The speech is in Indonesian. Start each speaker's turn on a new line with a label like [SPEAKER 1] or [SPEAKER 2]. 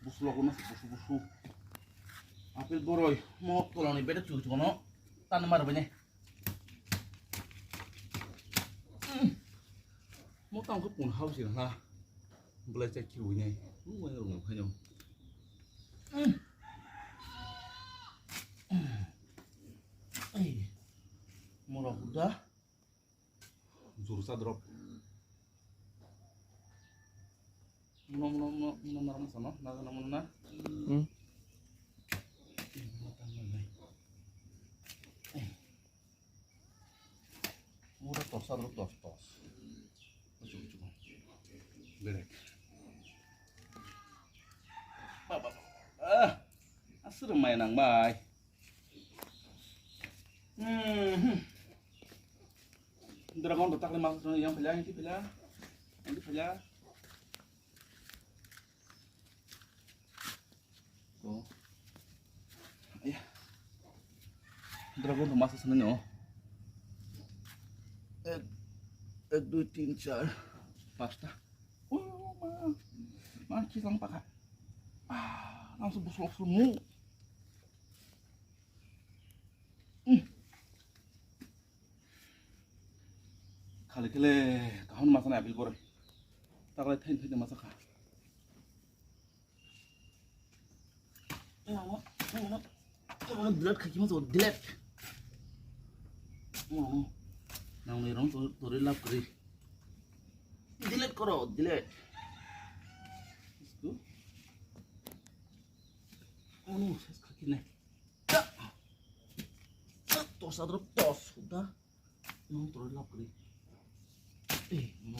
[SPEAKER 1] Busuk aku masih busuk. Apel boroy, mau tolong nih beda cuci kono. Tanam mar banyak. Mau tahu ke pun haus sih lah. Belajar kiunya. Lu yang rumah kanyang. Murah udah. Jurusan drop. Mau narang sana, narang. Murah tos, drop tos. Coba. Berek. Asal main nang bay. Dragon betak lima yang pilih, nanti pilih. Oh, ayah. Dragon tuh masuk sana nih. Ek 2 3 4 pasta. Masih sampai kan? Langsung busuk semua. Kali tahun masa nak ambil borang. Tak boleh tahan masa kah? Mau delete kaki masuk delete. Nang merong tu lap kiri. Delete koro delete. Itu. Kaki nih. Tos ada tos sudah. Nang tu lap kiri. No.